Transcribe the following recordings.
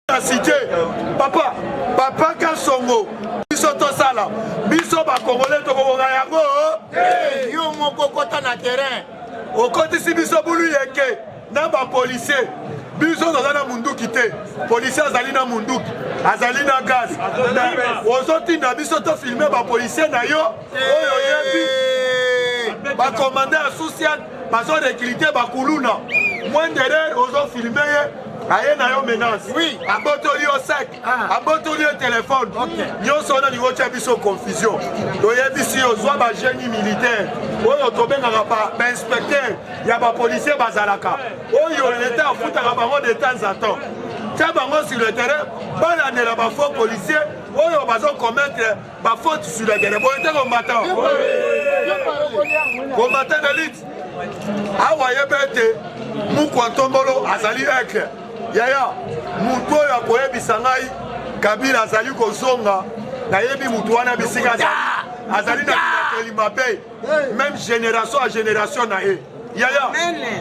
La cité, papa Kassongo, biso tosala, biso ba Congolais to ko yango, yo moko kota na terrain. O koti si biso bulu yeke, na ba policier, biso na munduki te. Policier azali na munduki, azali na gaz. Ozoti na biso to filmer ba policier na yo, oyo yebi. Ba commandant social, ba zo recruter ba kuluna. Moins derrière ozo filmer. Aye na yo menace. Oui. Abotoli au sac. Abotoli au téléphone. Nyo sona ni wocha biso confusion. Doyebi si yo zwa ba génie militaire. Oyo tobenga ba inspecteur, ya ba policier bazalaka. Oyo l'état futaka bango de temps en temps. Tia bango sur le terrain, bana ne la ba faux policier. Oyo bazo commettre ba faute sur le terrain. Bon était combattant. Combattant d'élite. Awa yebete Mukwantombolo azali ekle. Yaya, mutu oyo akoyebisa ngai Kabila azali kozonga nayebi mutu wana bisika azali na binakeli mabe même génération à génération na ye. Yaya,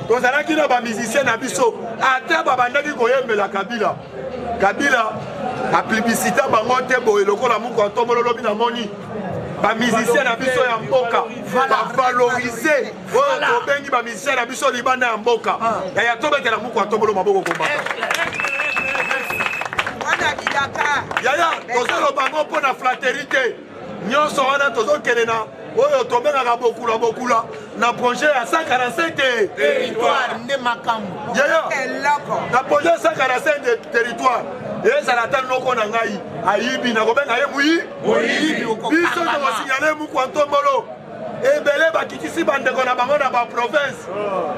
tozalaki na bamusicien na biso ate babandaki koyembela Kabila. Kabila aplibisita bango te boye lokola Mukwantombolo lobi na moni bamusicien na biso ya mboka bavalorize oyo tobengi bamusicien na biso libanda ya mboka yaya tobetela Mukwantombolo maboko kombata yaya tozoloba bango mpo na fraternité nyonso wana tozokende na oyo tobengaka bokula na projet ya 145 territoire nde makambo yaya na projet 145 de territoire ezala ta noko na ngai ayibi na kobenga ye muyibi biso tokosignale Mukwantombolo ebele bakitisi bandeko na bango na baprovince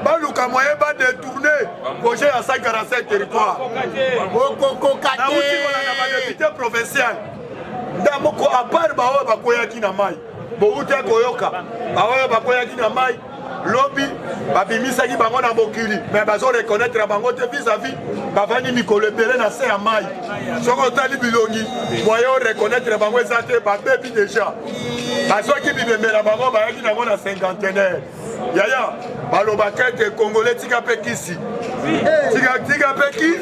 baluka moye badetourne projet ya 145 territoire nauti kolanda badepute provincial nda moko apart baoyo bakweyaki na mai bouti koyoka baoyo bakweyaki na mai lobi babimisaki bango na mokili mais bazo reconnaître bango te vis-à-vis bavandi mikolo ebele na se ya mai soki otali bilongi moyen o reconnaître bango eza te babebi déjà bazoki bibemela bango bayaki nango na cinquantenaire yaya balobaki ete congolais tika mpe kisi tika mpe kisi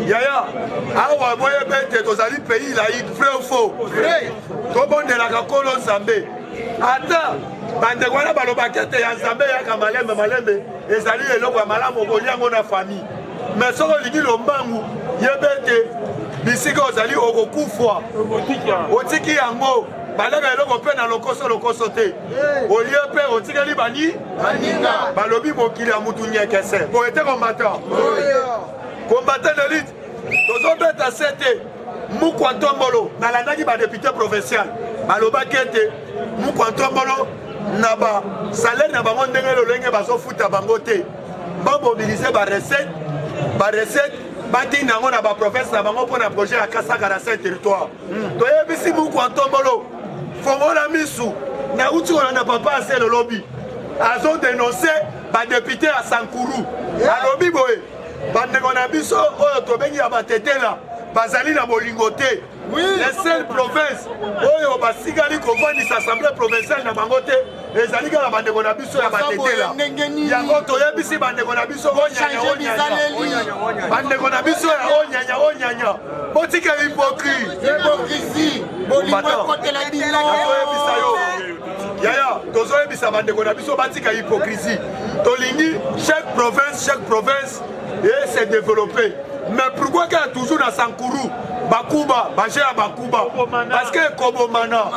yaya awa boyebi ete tozali pays laïque vrai ou faux tobondelaka nkolo nzambe ata bandeko wana balobaki ete ya nzambe yaka malembe ezali eloko ya malamu okolia yango na famille mais soki olingi lombangu yebe ete bisika ozali okokufwa otiki yango balaka eloko mpe na lokoso te olie mpe otikeli baninga balobi mokili ya mutu nyekese po ete combattant d'élite tozobeta sete Mukwantombolo nalandaki badepute provincial balobaki ete Mukwantombolo na ba salaire na bango ndenge lolenge bazofuta bango te bamobilize barecette batinda yango na baprovince na bango mpo na projet ya 145 territoire toyebisi Mukwantombolo fongola misu na uti kolanda papa ase lolobi azodenonse badepute ya Sankuru alobi boye bandeko na biso oyo tobengi ya batetela bazali na bolingo te les seules provinces oyo basikali kovandisa assemblée provinciale na bango te ezali kaka bandeko na biso ya batetela yango toyebisi bandeko na biso bandeko na biso ya onyanya botika hypocrisie yaya tozoyebisa bandeko na biso batika hypocrisie tolingi chaque province et se développer mais pourquoi qu'il y a toujours dans Sankuru bakuba baje ya bakuba parce que kobomana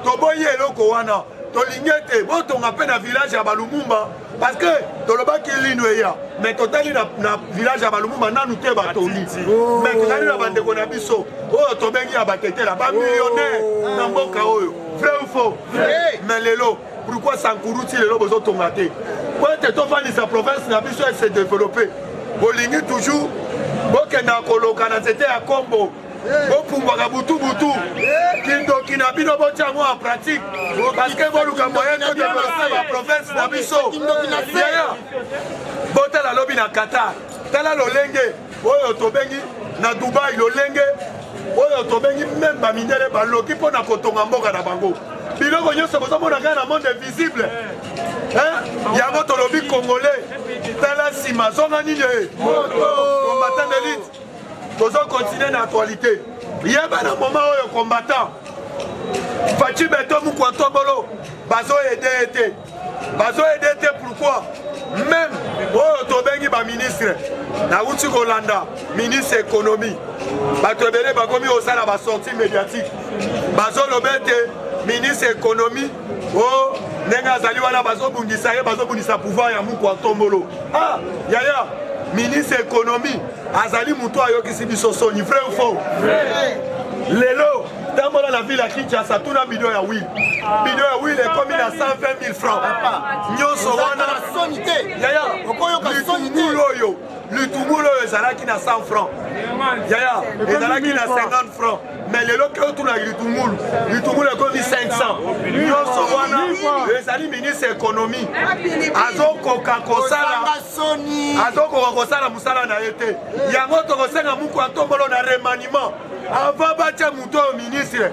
toboyi eloko wana tolingete botonga pe na village ya Balumumba parce que tolobaki lino ya mais totali na village ya Balumumba nanu te batoli mais totali na bandeko na biso oyo tobengi ya batetela ba millionnaire na mboka oyo vrai ou faux mais lelo pourquoi Sankuru ti lelo bozotonga te po ete tofandisa province na biso se développer bolingi toujours bokenda koloka na nzete ya kombo bopumbwaka butu kindoki na bino botiango en pratique parce que boluka moyen to développer ba province na biso botala lobi na Qatar tala lolenge oyo tobengi na Dubai lolenge oyo tobengi même baminere baloki mpo na kotonga mboka na bango biloko nyonso bozomona kaka na monde invisible yango tolobi congolais tala nsima zonga nini combattant d'élite toujours continuer dans l'actualité. Il y a un moment où les combattants, Fachi Beto Moukouantombolo, bazo aider. Bazo aider pourquoi? Même au Tobengi ba ministre, na Uti Golanda, ministre économie, Batobele Bagomi au sein de la sortie médiatique. Bazo Lobete, ministre économie, oh, Nenga Zaliwana Bazo Bundisa pouvoir ya Moukouantombolo. Ah, Yaya, ministre économie, Azali Moutou Ayoki Biso Soni, vrai ou faux? Lelo, dans la ville à Kinshasa, tout le bidon à Will. Bidon à Will est comme il a 120 000 francs. Nyoso wana Yaya, le Tumulo est à 100 francs. Yaya, il est à 50 francs. Mais le lot que tout le Tumulo est comme 500. Nyoso wana, les ministre économie. Azo Coca-Cola, Azo Coca-Cola, Moussala na été. Yango Tokosenga Moukouantombolo na remaniement. Avant Batia Mouto au ministre,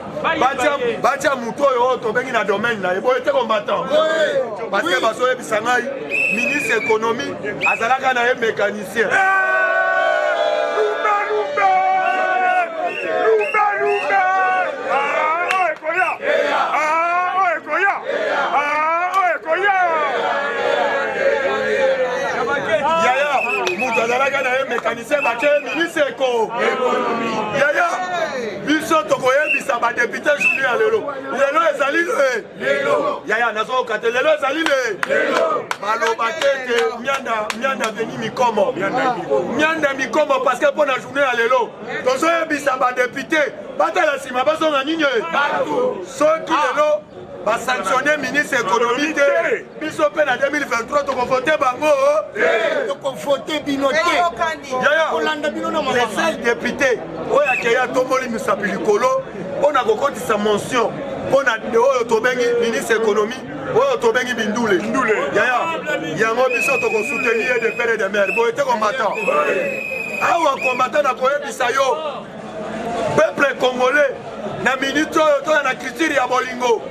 Batia Mouto au Tobengi na domaine là, il faut être combattant. Parce que Basoye Bisangaï, ministre économie, Azalaka na un mécanicien. Azalaka na un mécanicien, ministre économie. Yaya, biso tokoye bisa ba député journée à lelo. Lelo ezali le. Yaya nazo okate lelo ezali le. Maloba tete mianda veni mikomo. Mianda mikomo parce que pour la journée à lelo. Tozoye bisa ba député. Batala sima bazo na nini? Ceux qui lelo va sanctionner ministre économique. Biso pe na 2023 to confronter bango. To confronter binoté. Les seuls députés, oya keya tomoli musapili kolo, on a kokoti sa mention, on a oyo tobengi ministre économie, oyo tobengi bindule. Yaya, yango biso to ko soutenir de père et de mère. Bo été combattant. Awa combattant na koye bisayo. Peuple congolais na minute oyo to na culture ya bolingo.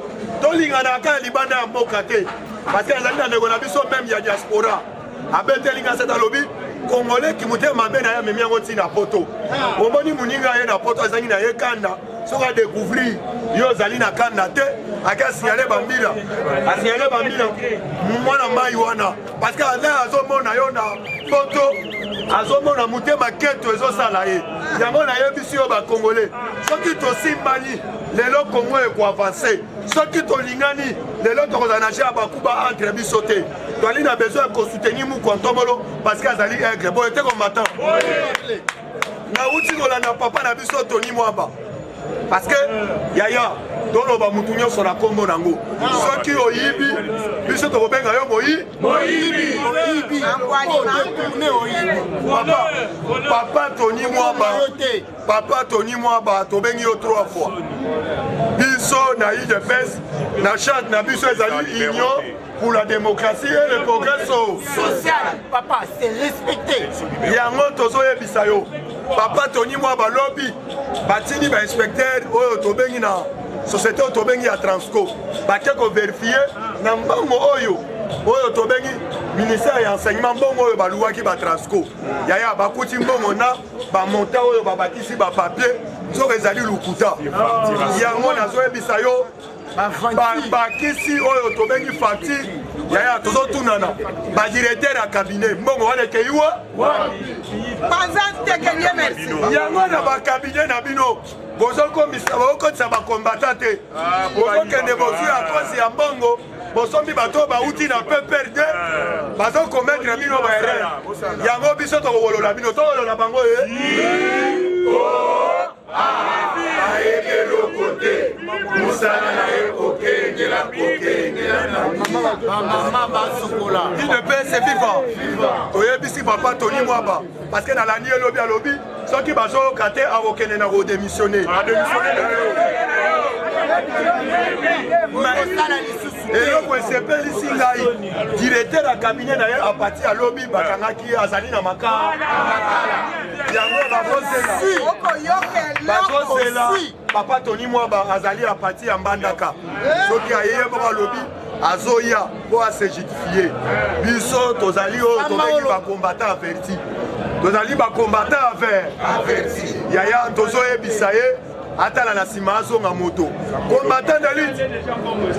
Tolinga na ka libanda ya mboka te. Parce que la ndeko na biso même ya diaspora. Abetelinga cette lobby. Congolais qui mouté ma benne à même yangoti na poto. Omoni muninga ye na poto azangi na ye kanda. Soka découvrir yo zali na kanda te. Aka signalé bambila. A signalé bambila. Mwana mai wana. Parce que là azomona yo na poto. Azomona mouté ma quête ezo sala ye. Yango na ye bisi yo ba Congolais. Soki to simbani lelo Congo e ko avancer. Soki to lingani lelo to kozanaje abakuba entre bisote. Toi a besoin de soutenir Moukouantombolo parce qu'Azali est aigre. Bon, il était combattant. Na uti na papa na biso Tony Mwamba. Parce que Yaya, dans le Bamoutounio sur la combo nango. Ceux qui ont yibi, biso to benga yo moyibi. Papa Tony Mwamba. Papa Tony Mwamba to bengi yo 3 fois. Biso na yi de pes, na chante na biso ezali union pour la démocratie et le progrès social. Papa, c'est respecté. Yango tozoye bisayo. Papa Tony Mwamba lobby. Batini ba inspecteur oyo tobengi na société tobengi ya Transco. Bake ko vérifier na mbongo oyo tobengi ministère ya enseignement mbongo oyo baluwaki ba Transco. Yaya bakuti mbongo na ba monta oyo babakisi ba papier. Zo ezali lukuta. Yango nazoye bisayo. Bakisi oyo tobengi facture Yaya tozo tunana ba directeur ya cabinet mbongo wana keiwa merci yango na ba cabinet na bino bozo komisa bakotisa ba combattant te bozo kende bozu ya kosi ya mbongo bosombi bato bauti na PPRD bazo commettre bino ba erreur yango biso to wolola bino to wolola bango il ne peut se vivre. Oyebisi papa Tony Mwamba parce que dans la nuit lobby à lobby ceux qui bazo kate a aucun na démissionner. Et le CP ici directeur à cabinet d'ailleurs à partir à lobby bakangaki azali na maka. Papa Tony Mwamba azali à partir à Mbandaka. Ceux qui aillent pour lobby azoya pour se justifier. Biso tozali o tobengi ba combattant averti. tozali ba combattant averti yaya tozoyebisa ye atala na sima azonga moto combattant d'élite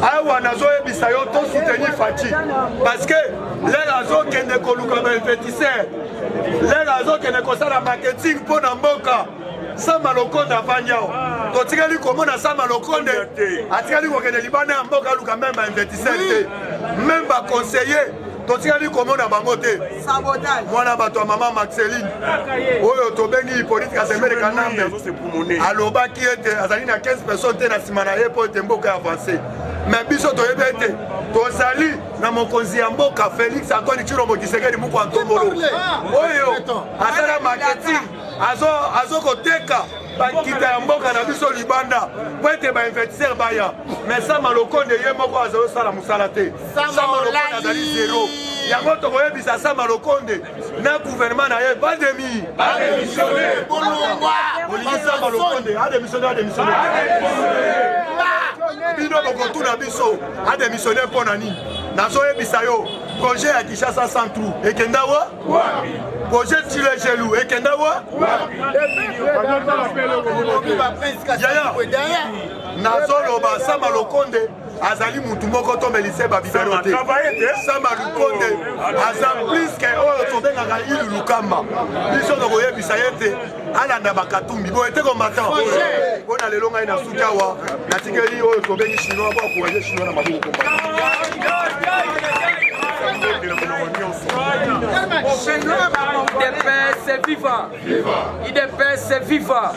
awa nazoyebisa yo to soutenir Fachi parce que lelo azokende koluka ba investisseur lelo azokende kosala marketing mpo na mboka Sama Lokonde avanyao totikali komona Sama Lokonde atikali kokende libana ya mboka luka même ba investisseur te même ba conseiller totikali komona bango te mwana bato ya mama Maxeline oyo tobengi politique asemele kanambe alobaki ete azali na 15 personnes te na nsima na ye mpo ete mboka avance mais biso toyebi ete tozali na mokonzi ya mboka Félix Antoine Tshilombo Tshisekedi muku Antombolo oyo asala marketing azokoteka bakita ya mboka na biso libanda po ete bainvestisseur baya mais Sama Lokonde ye moko azosala mosala te Sama Lokonde azali zero yango tokoyebisa Sama Lokonde na gouvernement na ye bademi Sama Lokonde ademissione bino bokotuna biso ademissione mpo na nini nazoyebisa yo projet ya Kinshasa Centre ekenda wa projet Tile Gelou ekenda wa yaya nazoloba Sama Lokonde azali mutu moko tombelise babibelo te Sama Lokonde aza plus que oyo tobengaka ilu lukamba biso tokoyebisa ye te alanda bakatumbi boye te combattant mpona lelo ngai na suki awa natikeli oyo tobengi chinois po akourage chinois na maboko IDPS viva! IDPS viva!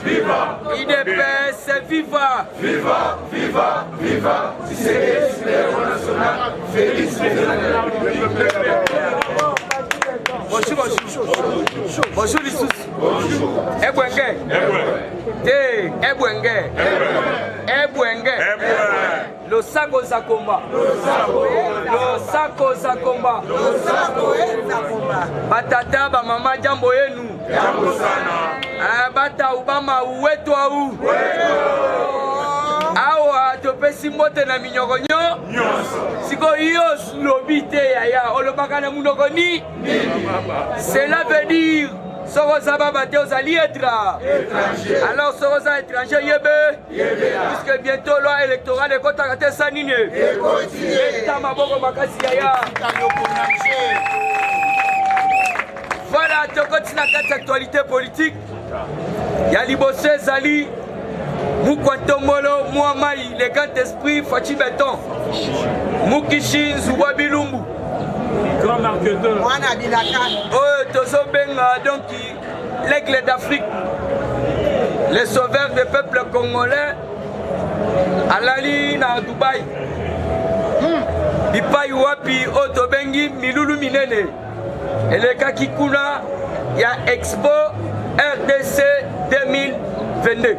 IDPS viva! Viva, viva, viva! Tshisekedi héros national, Félix Bonjour Lissus. Ebwenge. Te Ebwenge. Ebwenge. Lo sako za komba. Lo sako za komba. Batata ba mama jambo yenu. Jambo sana. Bata ubama uwetu au. Awa topesi mbote na minyokonyo siko yos lobite yaya olobaka na munoko ni cela veut dire soko zaba bate ozali étranger alors soko za étranger yebe puisque bientôt loi électorale ekotaka te sa nini eta maboko makasi yaya voilà tokoti na kati actualité politique ya liboso ezali Mukwantombolo, Muamai, le grand esprit, Fachi Beton, Mukishi, Zouba Bilumbu. Grand marketeur. Oh, Tozo Benga, donc, l'aigle d'Afrique, les sauveurs des peuples congolais, Alali na Dubaï. Bipai Wapi, Otobengi, Milulu Minene. Et le Kakikuna, il y a Expo RDC 2022.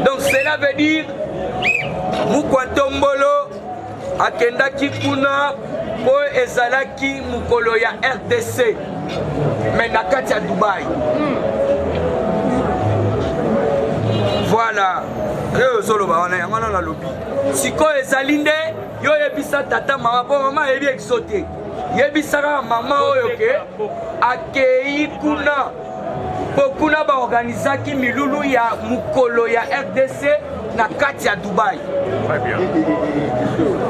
Donc cela veut dire Mukwantombolo akendaki kuna po ezalaki mukolo ya RDC mais na kati ya Dubaï. Voilà. Yo soloba wana yango na lobi. Siko ezali nde yo yebisa tata mama po mama yebi exoté. Yebisaka mama oyo ke akei kuna Pokuna ba organizaki milulu ya mukolo ya RDC na kati ya Dubai. Très bien.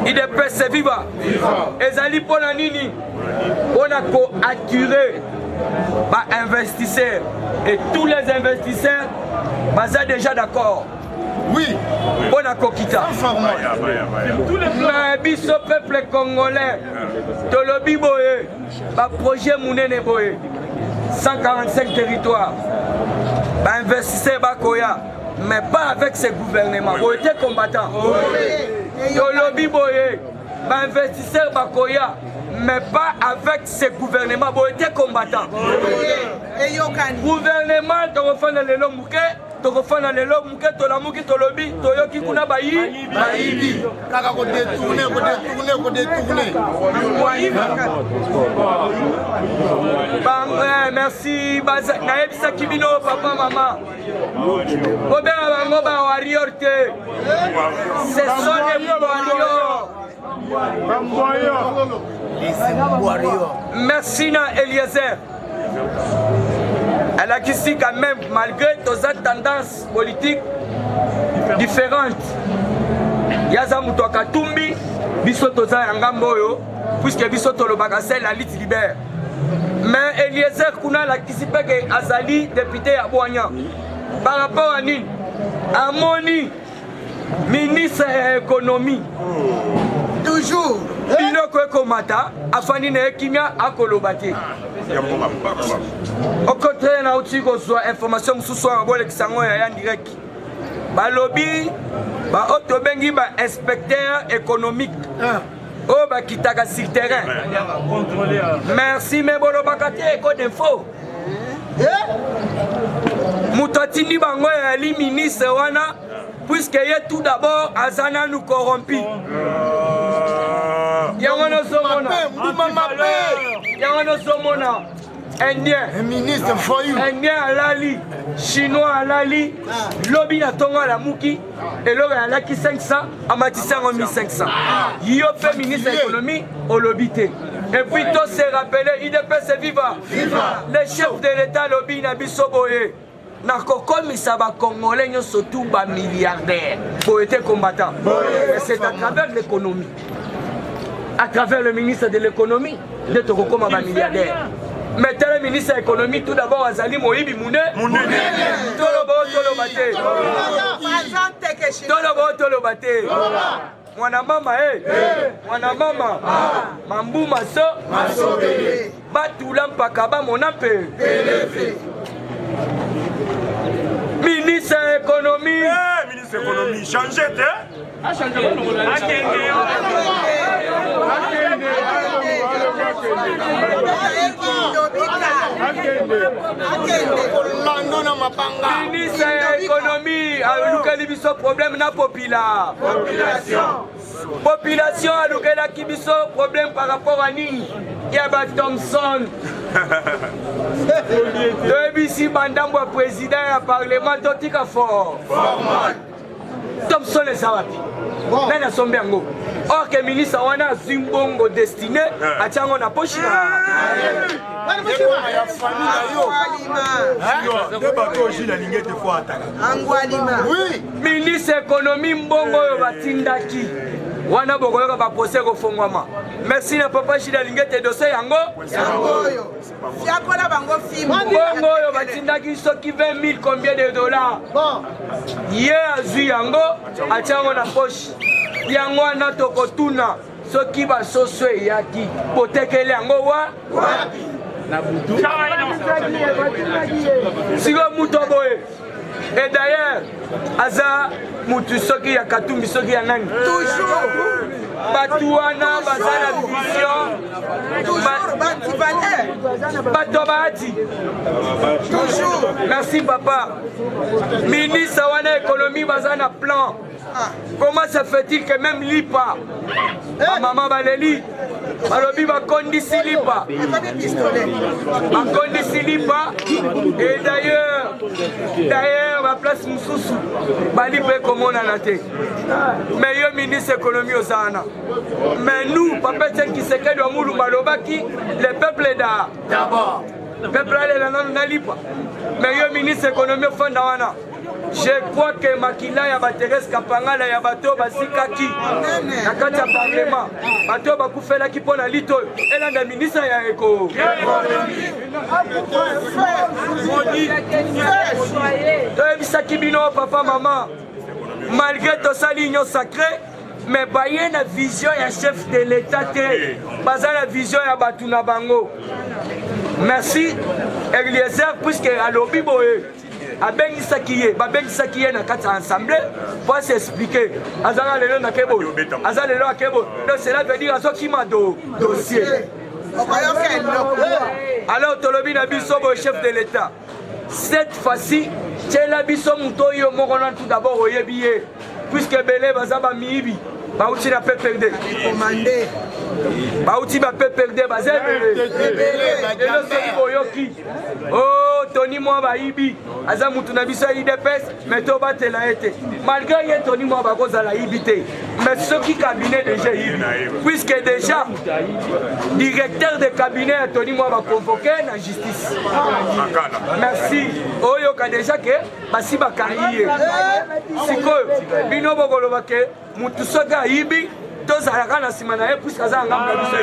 IDPS viva. Ezali pona nini? Pona ko attirer ba investisseurs et tous les investisseurs baza déjà d'accord. Oui. Pona ko kita. Mais biso peuple congolais tolobi boye ba projet munene boye 145 territoires. Bah, investisseurs Bakoya, mais pas avec ces gouvernements. Vous êtes combattants. Tolobi Boye, bah, investisseurs Bakoya, mais pas avec ces gouvernements. Vous êtes combattants. Gouvernement, tu refais le lomouké. Tokofana lelo muke tolamuki tolobi toyoki kuna bayibi kaka ko détourner merci nayebisa kibino papa mama obenga bango ba warrior te ce sont des warriors Merci na Eliezer. Elle a ici quand même, malgré toutes ces tendances politiques différentes. Yaza muto akatumbi, biso toza yangamboyo, puisque biso tolobaka c'est la lutte libère. Mais Eliezer kuna la ici que Azali député à Boignan. Par rapport à Nini, Amoni, ministre de l'économie. Toujours. Biloko Komata, Afani Nekimia à Kolobate. Au contraire, na outil qu'on soit information sous soit en bon l'exango et en direct. Balobi, ba otobengi ba inspecteur économique. Oh ba kitaka sur terrain. Merci mais bolo bakati éco d'info. Mutotini bango ya li ministre wana puisque y tout d'abord azana nous corrompi. Yangono somona Indien, Un ministre foyou. Indien alali, Chinois alali, lobby na tonga la muki, et l'autre a laki 500, amatissé en 1500. Yo fait ministre de l'économie, au lobby. Et puis tout s'est rappelé, IDPS viva. Les chefs de l'État lobby na bisoboye. Comme ça va congolais, surtout ba milliardaires pour être combattants. C'est à travers l'économie. À travers le ministre de l'économie, de Tokokoma ba milliardaire. Mettez le ministre de l'économie tout d'abord à Zali Moïbi Moune. Tolo bate. Mwana mama mwana mama mambu maso batula mpaka ba monampe. Ministre de l'économie. Ministre de l'économie, changez, Ministre de l'économie a eu problème na population a eu problème par rapport à Nini. Il y a Thompson. Ici, Bandambo président du Parlement, Totika fort. Thompson est Sawapi. Nana Sombiango. Or que le ministre a un zimbongo destiné à Tchango na poche. Ministre économie mbongo yo batindaki. Wana bokoyoka ba procès ko fongwama. Merci na papa Chida Lingete dossier yango. Yangoyo. Fiakola bango film. Mbongo yo batindaki soki 20 000 combien de dollars. Bon. Ye azui yango atiango na poche. Yango wana tokotuna soki basoswe yaki potekele yango wapi. Siko muto boye. Et d'ailleurs, Aza mutu soki ya Katumbi soki ya nani. Toujours. Batouana bazana vision. Toujours Bativalé. Batobati. Toujours. Merci papa. Ministre wana économie bazana plan. Comment se fait-il que même l'IPA, maman Valérie, balobi bakondisi lipa, bakondisi lipa, et d'ailleurs la place Moussoussou, balipe comme on a noté. Meilleur ministre économie aux Zana. Mais nous, papa qui se quede au Moulou Balobaki, le peuple est d'abord. Le peuple est là dans lipa. Meilleur ministre économie au Fondawana. Je crois que Makila ya Bateres Kapangala ya bato basikaki nakati ya parlement bato bakufela ki pona lito elanda ministre ya eko toyebisaki bino papa mama malgré tosali union sacrée mais baye na vision ya chef de l'état te baza na vision ya bato na bango. Merci Eliezer puisque alobi boye abengisaki ye na kati ya ensemble pour s'expliquer azala lelo na kebo azala lelo akebo donc cela veut dire azokima dossier. Alors tolobi na biso bo chef de l'état cette fois-ci tela biso muto yo moko na tout d'abord oyebi ye puisque belé baza ba miibi bauti na PPRD commandé bauti ba PPRD baza belé boyoki oh Tony Tony Mwaba Ibi, Azamutu Nabiso IDPS, mais Toba Telaete. Malgré que Tony Mwaba Kozala Ibité, mais ceux qui cabinet déjà Ibi, puisque déjà, directeur de cabinet Tony Mwaba convoqué la justice. Merci. Oyo ka déjà que basi bakariye. Siko bino bogoloba ke mutu soga Ibi, tozalaka na sima na ye puisque azanga Nabiso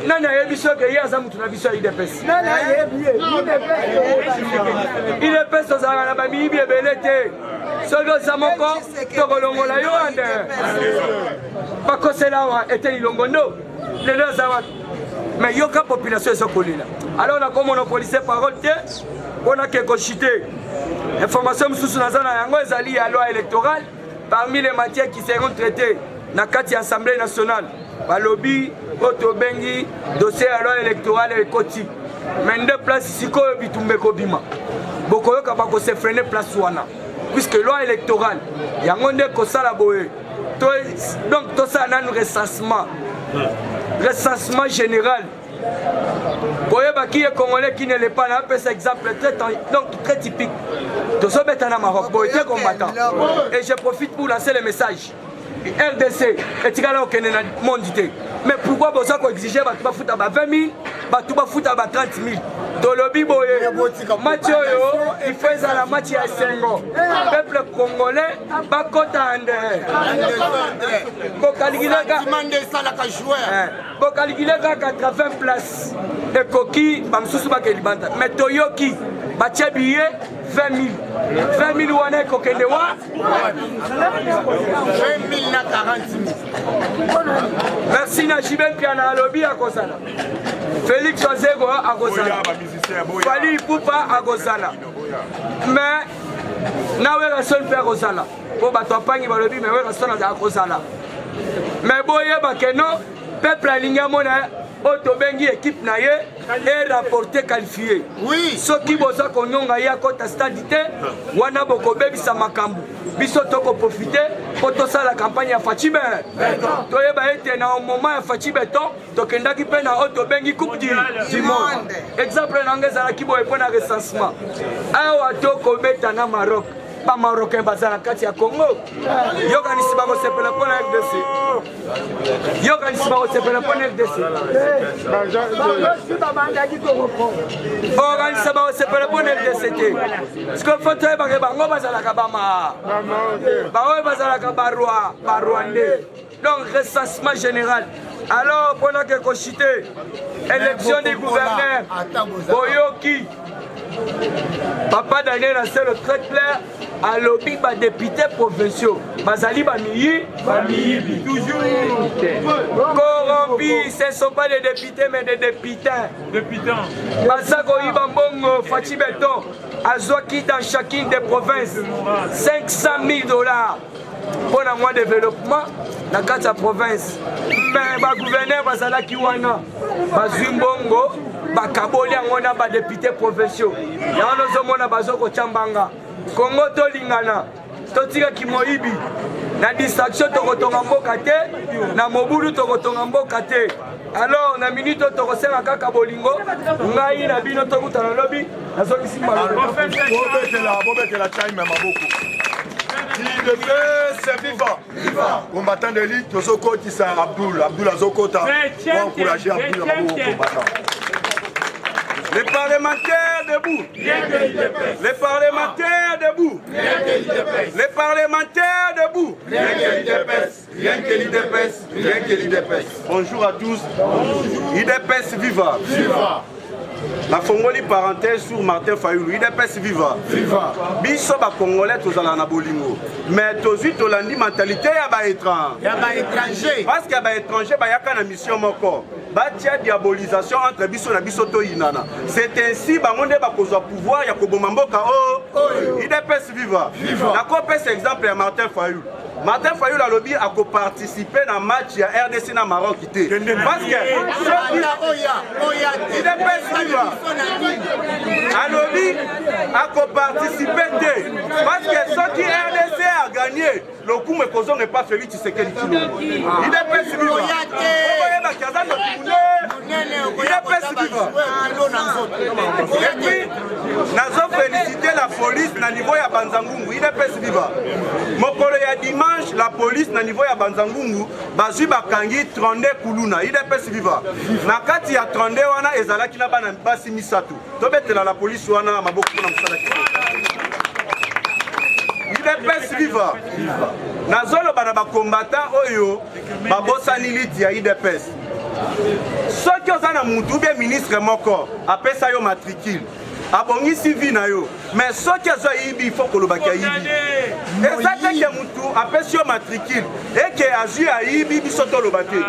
Nana yebiso ke yaza mutu na biso IDPS. Nana yebiye. IDPS tozala na bami ibi ebelete. Sogo zamoko tokolongola yo ande. Bakosela wa eteli longondo. Lelo zawa. Mais yoka population ezokolela. Alors on a comme monopolisé parole te on a quelque chité. Information mususu nazana yango ezali ya loi électorale parmi les matières qui seront traitées na kati Assemblée nationale. Balobi Otobengi dossier à loi électorale et Koti. Mais deux places ici ko bitumbe ko bima. Bokoyo ka bako se freiner place wana. Puisque loi électorale yangonde ko sala boye. Donc tout ça nan recensement. Recensement général. Boyeba qui est congolais qui ne l'est pas là, c'est exemple très typique. Tout ça est en Maroc, boyé combattant. Et je profite pour lancer le message. RDC et Tigala au Kenya mondité. Mais pourquoi vous avez exigé Batouba Fouta 20 000, Batouba Fouta 30 000? Tolobi Boye, Mathieu, il fait la match à Sengo. Peuple congolais, Bakota Ande. Bokaligileka 80 places. Et Koki, Bamsoussou Bakelibanta. Mais Toyoki, Bachebiye, 20 000. 20 000 wane Kokendewa. 20 000 na 40 000. Merci Najiben Piana Alobi à Kosala. Félix Ozego à Kosala. Fali Poupa à Kosala. Mais, nawe la seule père Kosala. Pour Batopangi Balobi, mais ouais, la seule à Kosala. Mais boye Bakeno, peuple Alingamona. Otobengi équipe naye et rapporté qualifié. Oui. Ce qui bosa konyonga ya kota stadité wana boko bebisa makambu. Biso toko profiter pour to ça la campagne ya Fachibe. Toyeba ete na moment ya Fachibe to tokendaki pe na Otobengi coupe du monde. Exemple nangeza ki boye pona recensement. Awa toko beta na Maroc. Pas marocain bazala kati ya Congo. Yoka ni sibako sepela pona FDC. Yoka ni sibako sepela pona FDC. Yoka ni sibako sepela pona FDC. Parce que faut toi ba bango bazala ka bama. Ba bazala ka barwa, barwandais. Donc recensement général. Alors pendant que cochité élection des gouverneurs Boyoki Papa Daniel a fait le très clair à l'objet des députés provinciaux. Bazali Bamiyi, toujours corrompus, ce ne sont pas des députés mais des députés. Bazako Ibambongo, Fatih Beton, Azoki dans chacune des provinces, 500 000 $. Pour un mois de développement dans la province. Mais le gouverneur Bazala Kiwana, Bazumbongo, Bakaboli angona ba député provinciaux. Ya ono mona bazoko chambanga. Kongo to lingana. Totika kimoibi. Na distraction to kotonga mboka te, na mobulu to kotonga mboka te. Alors na minute to kosenga kaka bolingo, ngai na bino to kutana lobi, nazoki simba. Bobetela chai mema beaucoup. C'est vivant. Combattant de l'île, Tosoko Tissa Abdoul Azokota. Pour encourager Abdoul au combattant. Les parlementaires debout. Les parlementaires debout. Les parlementaires debout. Rien que l'IDPS. Bonjour à tous. IDPS viva. La Fongoli parenthèse sur Martin Fayoulou. IDPS viva. Biso ba Congolais tozala na bolingo. Mais tozi tolandi mentalité ya ba étranger. Parce que ba étranger ba yaka na mission moko. Batia diabolisation entre biso na biso to inana. C'est ainsi bangonde ba kozwa pouvoir ya koboma mboka IDPS viva. Na ko pese exemple ya Martin Fayoulou. Martin Fayoulou a lobby a participé dans le match de RDC dans Maroc. Parce que a lobby a participé. Parce que ceux qui RDC a gagné, le coup me causant n'est pas Félix Tshisekedi. Il est pas Et puis, nous félicité la police na niveau ya Banzangungu. Il est pèse viva. Mokolo ya dimanche, la police na niveau ya Banzangungu, bazui bakangi 32 kuluna. Il est pèse viva. Na kati ya 32 wana ezalaki na bana basi misatu. Tobetela la police wana maboko na musala. Il est pèse viva. Nazolo bana ba combattant oyo babosani liti ya IDPS. Soki ozana mutu bien ministre moko apesa yo matricule. Abongisi vi na yo. Mais soki azo yibi il faut kolobaki yibi. Ezate ke mutu apesi yo matricule et que azu ya yibi biso tolobate.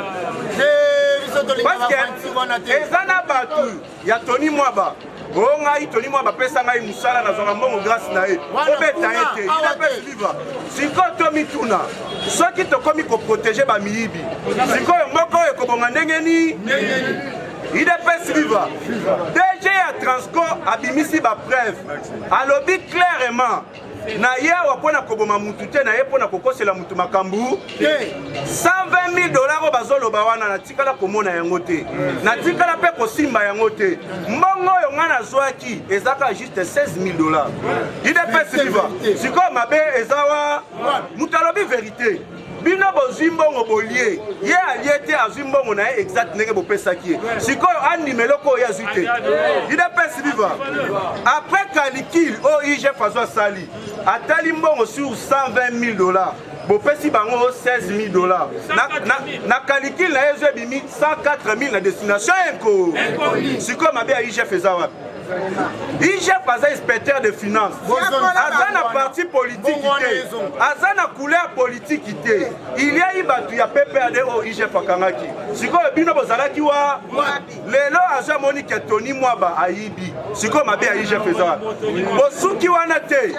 Parce que ezana batu ya Tony Mwaba. Oh ngai Tony Mwaba pesa ngai musala na zonga mbongo grâce na ye. Obeta ete il peut vivre. Siko to mituna. Soki to komi ko protéger ba miyibi. Siko moko e ko bonga ndenge ni. Il est vivant. DG à Transco abimisi ba preuve. Alobi clairement. Na ya wapona koboma mutu te na ye pona kokosela mutu makambu. 120 000 bazolo bawana na tikala komona yango te. Na tikala pe kosimba yango te. Mbongo yo ngana zwaki ezaka juste 16 000 $. Il est vivant. Siko mabe ezawa mutu alobi vérité. Bino bozimbongo bolie ye aliete azimbongo na exact nenge bopesaki sikoyo animelo ko yazute ida pesi viva après calcul o IGF azwa sali atali mbongo sur 120 000 $. Bopesi bango 16 000 $. Na calcul na yezo bimi 104 000 na destination enko sikoyo mabe IGF ezawa IGF aza inspecteur de finances. Aza na parti politique ité. Aza na couleur politique ité. Il y a eu batu ya PPRD au IGF akangaki. Siko bino bozalaki wa lelo aza moni ke Tony Mwaba aibi. Siko mabe ya IGF eza. Bosuki wana te.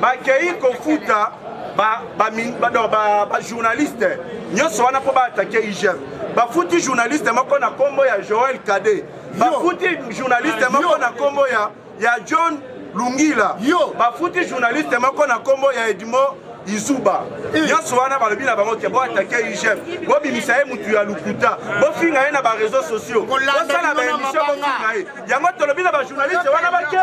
Bakei kofuta ba journaliste. Nyoso wana po ba attaquer IGF. Ba futi journaliste mako na kombo ya Joël Kade. Bafuti journaliste moko na kombo ya John Lungila. Bafuti journaliste moko na kombo ya Edmo Izuba. Nyoso wana balobi na bango ke bo attaquer IGF. Bo bimisa ye mutu ya lukuta. Bo finga ye na ba réseaux sociaux. Bo sala ba émission bo finga ye. Yango tolobi na ba journaliste wana bake.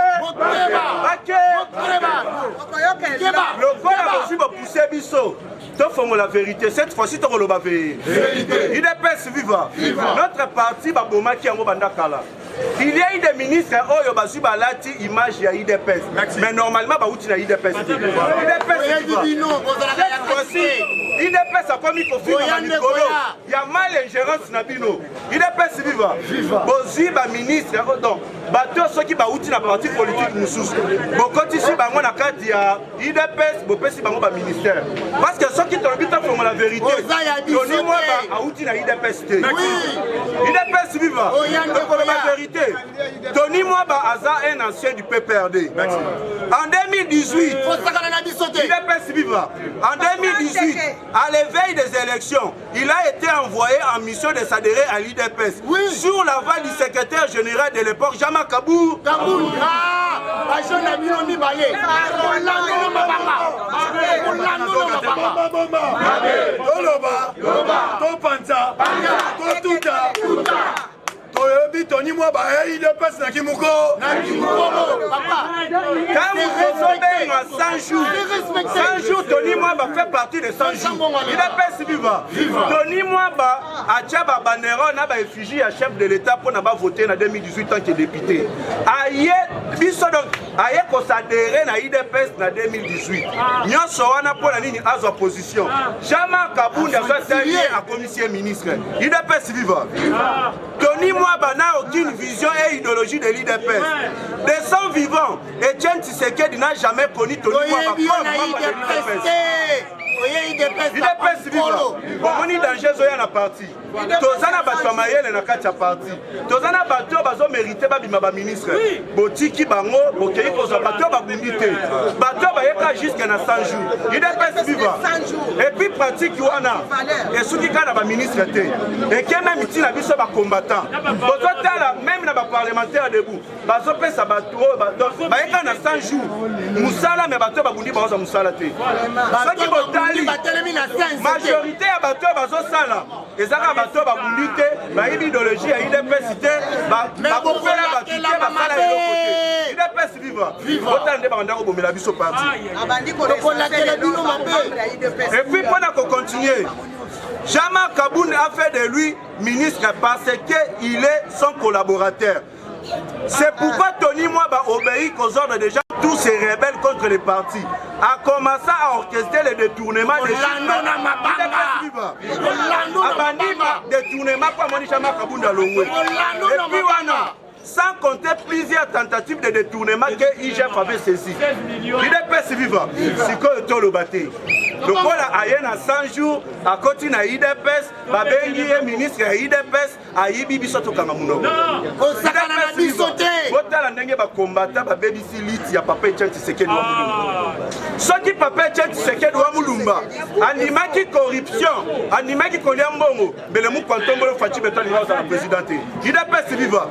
Lokola bosi bo pousser biso. Tofons la vérité. Cette fois-ci, tu as la vérité. IDPS viva. Notre parti, Baboma qui est en Bandakala. Il y a eu des ministres qui ont basu balati image ya IDPS. Mais normalement, bah outil na IDPS. IDPS viva. Cette fois-ci, IDPS a commis pour finir dans Nicolo. Il y a mal ingérence na bino. IDPS viva. Bosi ba ministre donc bateau ceux qui ba outil na parti politique mususu. Bokoti si bango na kati ya IDPS, bopesi bango ba ministère. Parce que ceux qui te le font la vérité. Tony Mwaba a outil na IDPS. IDPS viva. La vérité. Tony Mwaba Aza est un ancien du PPRD. En 2018, IDPS viva. En 2018, à l'éveil des élections, il a été envoyé en mission de s'adhérer à l'IDPS. Sur l'aval du secrétaire général de l'époque, Jama Kabou. Tony Mwaba, il est passé dans Kimoko. Quand vous recevez 100 jours, 100 jours, Tony Mwaba fait partie de 100 jours. Il est passé vivant. Tony Mwaba a Tchaba Banero, n'a pas effigie à chef de l'État pour n'a pas voté en 2018 tant qu'il est député. Aïe, biso donc, aïe qu'on s'adhérait à IDPS en 2018. Nyon Sowana pour la ligne à sa position. Jama Kaboun a fait à commissaire ministre. IDPS vivant. Tony Mwaba n'a aucune vision et idéologie de l'IDPS. De son vivant, Etienne Tshisekedi n'a jamais connu Tony Mwaba comme membre de l'IDPS. IDPS vivant. Bomoni danger zoya na parti. Tozana bato mayele na kati ya parti. Tozana bato bazo mérité babima ba ministre. Botiki bango, bokei koza bato babundi te. Bato bayeka jusqu'à na 100 jours. IDPS vivant. Et puis pratique wana. Et soki kana ba ministre te. Et que même ici na biso ba combattant. Bozotala même na ba parlementaire debout. Bazo pesa bato bayeka na 100 jours. Musala me bato babundi bazo musala te. Soki botali majorité ya bato bazo sala. Ezaka bato babundi te, ba idéologie ya IDPS te, ba kopela bato critiquer basala eloko te UDPS viva otande bandako bomela biso parti et puis pendant qu'on continue Jean-Marc Kaboun a fait de lui ministre parce qu'il est son collaborateur. C'est pourquoi Tony Mwaba obéit aux ordres de gens, tous ces rebelles contre les partis, a commencé à orchestrer le détournement des détournement pour Jean-Marc Kaboun à Longwe. Et puis voilà, sans compter plusieurs tentatives de détournement que IGF avait saisi. IDPS vivant, c'est que tout le bâti. Donc voilà, il y a 100 jours, à côté de l'IDPS, Babengi est ministre de l'IDPS, à Yibi Soto Kangamuno. IDPS vivant, Botala Nenge va combattre, Babengi Silit, il y a Papa Etienne Tshisekedi Ouamulumba. Ce qui Papa Etienne Tshisekedi Ouamulumba, animaki corruption, animaki Koliambongo, mais le mou Kwantombolo Fachi Beton dans la présidente. IDPS vivant,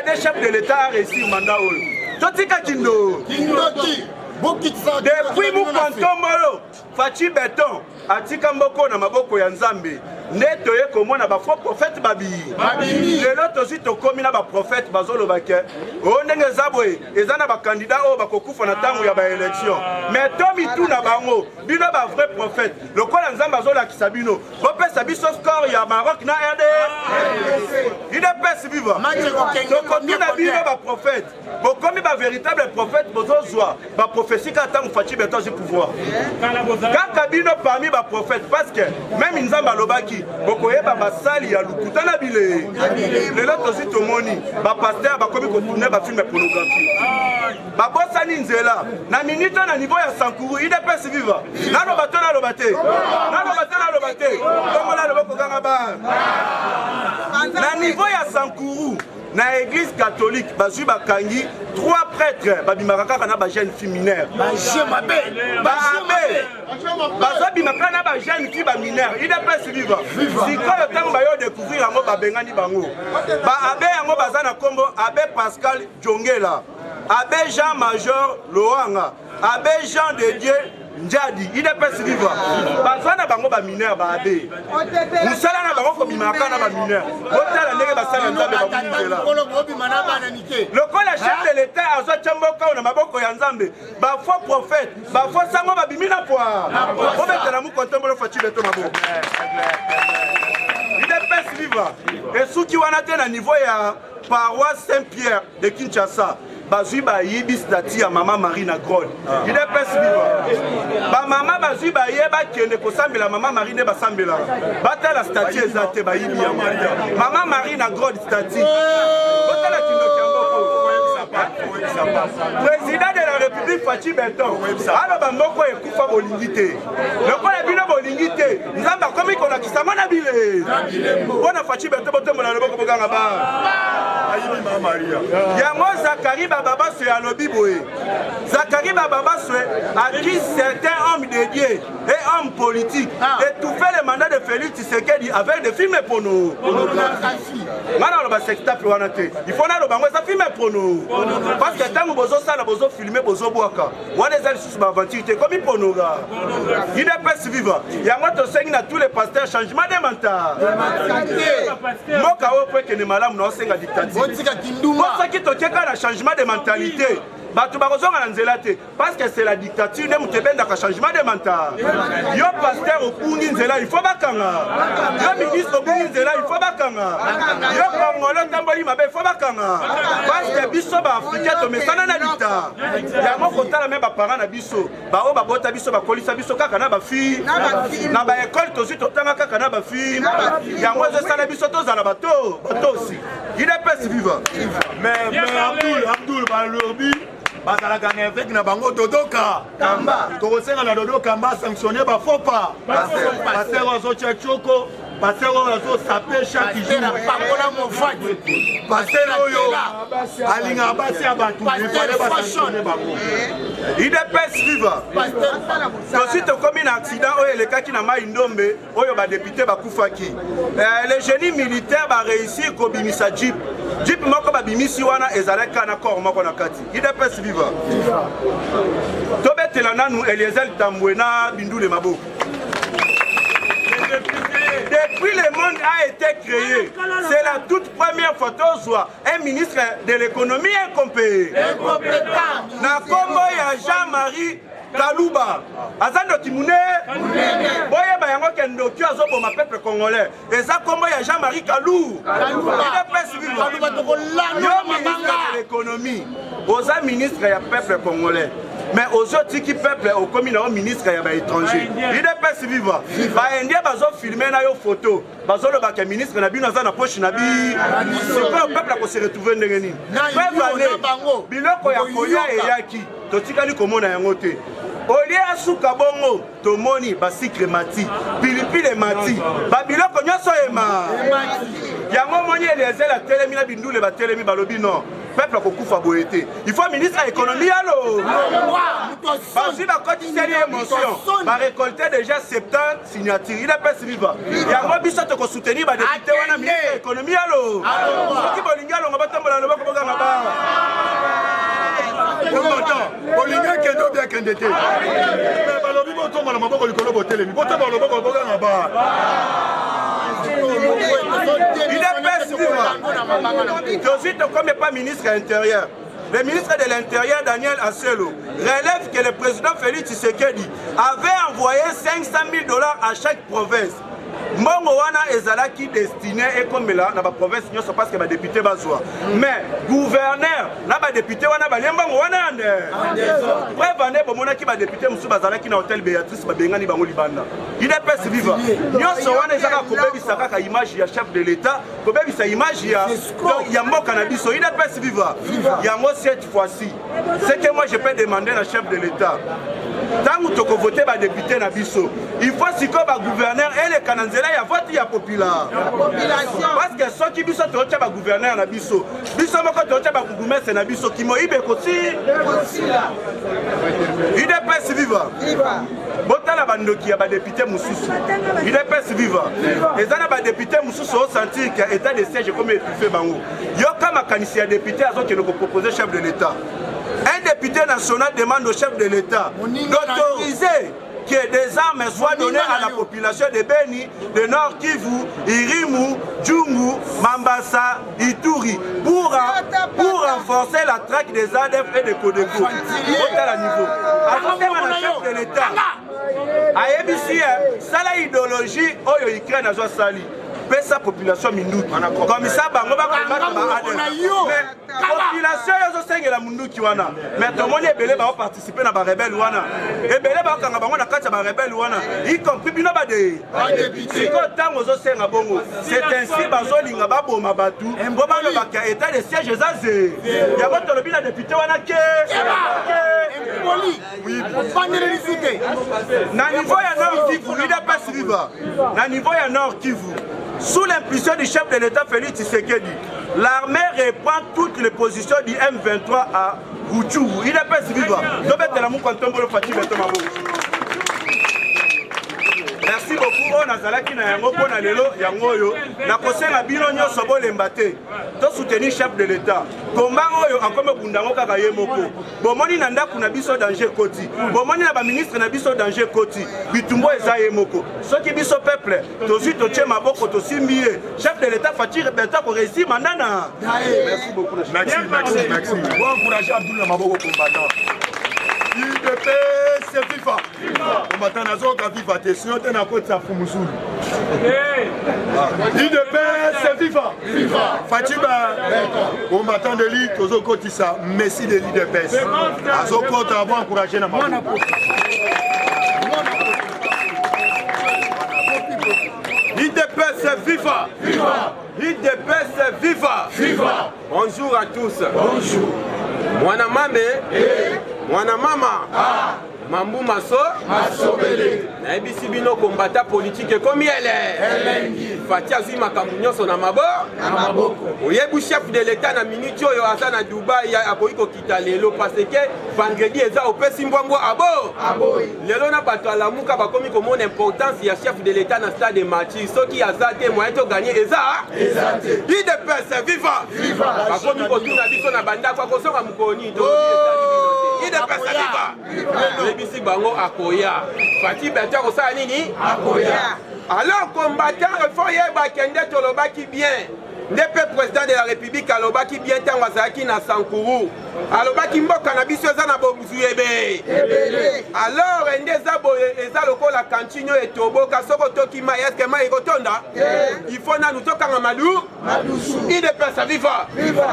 deux chefs de l'État a réussi au mandat. Totika Kindo. Depuis Mukontombolo, Fachi Beton, Atika Mboko na maboko ya Nzambe. Neto ye komona ba faux prophète babi. Lelo tosi tokomi na ba prophète bazolo bake. O ndenge zabwe ezana ba candidat o bakokufa na tango ya ba élection. Mais tomi tout na bango, bino ba vrai prophète. Lokola Nzambe azola kisabino. Bopesa biso score ya Maroc na RDC. IDPS viva. Tokomi na bino ba prophète. Bokomi ba véritable prophète bozozwa. Ba prophétie ka tango Fachi Beton du pouvoir. Kaka bino parmi ba prophète parce que même Nzambe alobaki bokoyeba basali ya lukuta na bile lelo tosi tomoni bapasteur bakomi kotourne bafilme pornographie babosani nzela na minute na niveau ya Sankuru IDPS viva naloba te komola loboko kanga ba na niveau ya Sankuru na église catholique bazui bakangi 3 prêtres babimaka kaka na ba jeune fille mineure bazabimaka na ba jeune fille ba mineure IDPS viva sikoyo ntango bayo découvrir yango babengani bango ba abe yango baza na kombo abe Pascal Jongela abe Jean Major Loanga abe Jean de Dieu Njadi IDPS viva bazana bango ba mineur ba abe musala na bango ko bimaka na ba mineur botala ndenge basala Nzambe ba lokola chef de l'état azo chamboka na maboko ya Nzambe ba faux prophète ba faux sango ba bimina poa o betela mu kontombolo Fachi Beton maboko IDPS viva et souki wana te na niveau ya paroisse Saint-Pierre de Kinshasa bazui ba yibi stati ya Mama Marie na Grod. IDPS viva. Ba mama bazui ba yeba kende ko sambela Mama Marie ne ba sambela. Batala stati ezate ba yibi ya Marie. Mama Marie na Grod stati. Batala kindo kiamboko. Président de la République Fachi Beton. Alors ba mboko ekufa bolingite. Lokola bino bolingite. Nzamba komi ko na kisama na bile. Bona Fachi Beton botembo na loboko bokanga ba. Ayibi Mama Maria. Yango Zakari Baba Soe à l'Obiboé. Zakari Baba Soe a qui certains hommes de Dieu et hommes politiques étouffaient le mandat de Félix Tshisekedi avec des films pour nous. Il faut que films pour nous. Parce que tant que vous avez filmé, vous avez aventure comme pour nous. Il est pas vivant. Il y a moi tous les pasteurs changement de mental. Moi quand que les malades nous enseignent la dictature. Pour qui te changement de mentalité. Parce que c'est la dictature, nous avons un changement de mental. Yo pasteur au Punginzela, il faut bakanga. Yo ministre au Punginzela, il faut bakanga. Yo Congolais tamboli mabe, il faut bakanga. Parce que biso ba Africain to mesana na dicta. Ya mo kotala même ba parents na biso, ba o ba bota biso ba kolisa biso kaka na ba fille. Na ba école to to tanga kaka na ba fille. Ya mo zo sala biso to zala bato, bato aussi. Il est pas vivant. Mais Abdul Balobi bazala gagné avec na bango dodoka kamba to senga na dodoka kamba sanctionner ba faux pas passer aux choko passer aux saper chaque jour pakola mon fadi passer oyo alinga basi abatu il fallait pas sanctionner bango IDPS viva ensuite comme un accident oyo le kaki na mai ndombe oyo ba député ba kufaki les génies militaires ba réussir ko bimisa jeep moko ba bimisi wana ezaleka na corps moko na kati IDPS viva tobetela nanu Eliezer Tambwe na Bindule Maboko. Depuis le monde a été créé, c'est la toute première première fois tozwa un ministre de l'économie incompétent na kombo ya Jean-Marie Kalouba azando kimune boye ba yango kendoki azoboma peuple congolais eza kombo ya Jean-Marie Kalouba de l'économie oza ministre ya peuple congolais mais aujourd'hui qui peuple au commis na ministre ya ba étranger il est pas vivant ba indien bazo filmer na yo photo bazo le ba ke ministre na bino za na poche na bi c'est pas peuple ko se retrouver ndengeni biloko ya koya eyaki totikali komona yango te olie asuka bongo tomoni basikre mati pilipile mati babiloko nyonso ema yango moni elezela telemi na bindule batelemi balobi non peuple kokufa boye te il faut ministre ya économie allo bazwi bakotiseli émotion barécolté déjà 70 signatures il est pas vivant yango biso tokosoutenir badepute wana ministre ya économie allo soki bolingi alonga batambola loboko bokanga ba olinga kende obia kende te balobi botombola maboko likolo botelemi botombola loboko bokanga ba il est pas José comme pas ministre intérieur. Le ministre de l'Intérieur, Daniel Asselo, relève que le président Félix Tshisekedi avait envoyé 500 000 $ à chaque province. Mbongo wana ezalaki destiné et comme là na ba province nyonso parce que ba député bazwa mais gouverneur na ba député wana ba mbongo wana ande preuve ane bomona ki ba député musu bazalaki na hôtel Béatrice ba bengani bango libanda il est pas vivant nyonso wana ezaka ko bebisa kaka image ya chef de l'état ko bebisa image ya mboka na biso il est pas vivant yango cette fois-ci c'est que moi je peux demander à chef de l'état tant que tu voter ba député na biso il faut siko ba gouverneur et les cananzela ya vote ya population parce que ceux qui biso to ba gouverneur na biso moko to ba goumesse na biso ki moibe kosi il est pas vivant botala bandoki ya ba député mususu il est pas vivant et ça na ba député mususu au sentir que état de siège comme étouffé bango yo kama kanisi ya député azo ke le proposer chef de l'état. Un député national demande au chef de l'État d'autoriser que des armes soient données à la population de Beni, de Nord Kivu, Irimu, Djungu, Mambasa, Ituri, pour renforcer la traque des ADF et des Codeco. Au niveau. À la chef de l'État, à ABC, ça l'idéologie, oh, Ukraine a sali. Sa population minduki comme ça bango ba population yo sengela munduki wana mais to moni ebele ba participer na ba rebelle wana ebele ba kanga bango na kati ba rebelle wana y compris bino ba de député ko tango zo senga bongo c'est ainsi bazo linga ba boma batu bo ba lo ba ka état de siège zaze ya ba to lobi na député wana ke oui panélité na niveau ya Nord Kivu il est pas vivant na niveau ya Nord Kivu. Sous l'impulsion du chef de l'État Félix Tshisekedi, l'armée reprend toutes les positions du M23 à Ruchuru. Il est pas vivant. Merci beaucoup. On a zalaki na yango pona lelo yango yo. Na kosenga bino nyonso bolemba te. To soutenir chef de l'État. Combat oyo akome bundango kaka ye moko. Bomoni na ndaku na biso danger koti. Bomoni na ba ministre na biso danger koti. Bitumbo eza ye moko. Soki biso peuple, tozi to tche maboko to simbie. Chef de l'État Fachi Rebeta ko réussir manana. Merci beaucoup. Merci. Bon encourager Abdoul Maboko combattant. IDP c'est FIFA. Combattant nazo ka FIFA te sinon te na koti sa fumusulu. IDP c'est FIFA. Fatiba combattant de l'île tozo koti sa merci de l'IDP. Azo kota avant encourager na maboko. IDP c'est FIFA. IDP c'est FIFA. Bonjour à tous. Bonjour. Mwana mame. Mwana mama. Mambu maso. Masobele. Na ebisi bino combattant politique comme elle. Fatia zima kamunyoso na maboko. Oyebu chef de l'État na minute oyo aza na Dubai ya akoiko kita lelo parce que vendredi eza opesi mbwambo abo. Lelo na bato alamuka bakomi komona importance ya chef de l'État na stade de match. Soki azate moyen to gagner eza. IDP c'est vivant. Bakomi kotuna biso na banda kwa kosonga mukoni to. IDP c'est vivant. Ebisi bango akoya. Fati beta ko sa nini? Akoya. Alors combattant il faut yeba kende tolobaki bien. nde mpe président de la république alobaki bien ntango azalaki na sankuru alobaki mboka na biso eza na bozwi ebele alors nde eza boye eza lokola kantine oyo etoboka soki otoki mai eske mai ekotonda il faut nanu tokanga idepesa viva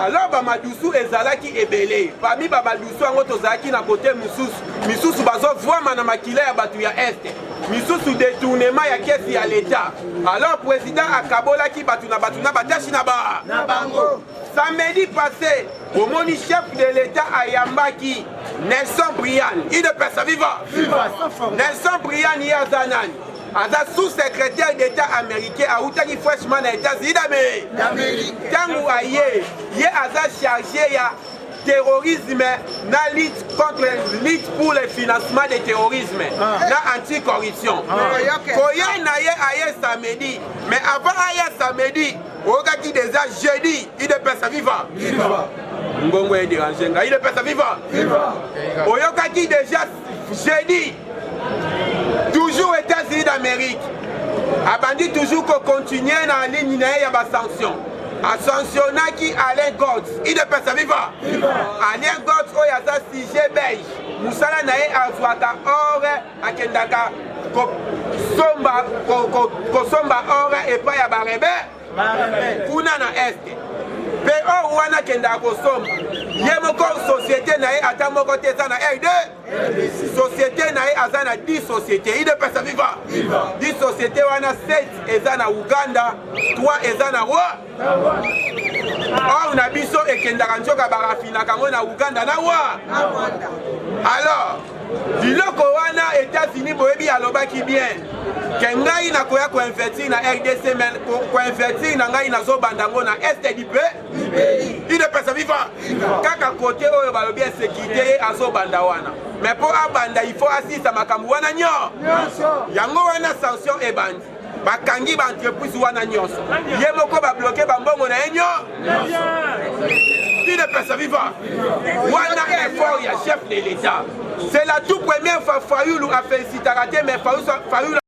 alors bamadusu ezalaki ebele parmi bamadusu yango tozalaki na kote misusu bazovwama na makila ya bato ya este misusu détournement ya kesi ya l'état alors président akabolaki bato na batashi na bango samedi passé omoni chef de l'état ayambaki Nelson Brian idepesa viva Nelson Brian ye aza nani aza sous-secrétaire d'état américain autaki freshman na États-Unis d'Amérique ntango aye ye aza chargé ya terrorisme na lutte pour le financement du terrorisme na anti-corruption koya na ye aye samedi mais avant aye samedi okaki déjà jeudi idepesa viva ngongo ye dérange nga idepesa viva oyokaki déjà jeudi toujours États-Unis d'Amérique abandi toujours ko continuer na ligne na ye ya basanction ascensionnaki Alain Godz idepesa viva Alain Godz oyo aza sujet belge musala na ye azwaka ore akendaka kosomba ore epai ya barebe kuna na este mpe oyo wana akendaka kosomba ye moko société na ye ata moko te eza na RD société na ye aza na 10 société idepesa viva 10 société wana 7 eza na Uganda 3 eza na or na biso ekendaka nzoka barafinaka ngo na Uganda na alors biloko wana États-Unis boyebi alobaki bien ke ngai nakoya koinvertir na RDC mais koinvertir na ngai nazobanda ngo na este du pays idepesa viva kaka kote oyo balobi insécurité azobanda wana mais po abanda il faut asisa makambo wana nyonso yango wana sanction ebandi bakangi baentreprise wana nyonso ye moko babloke bambongo na ye idepesa viva wana effort ya chef de l'État c'est la toute première fois Fayulu a félicité mais Fayulu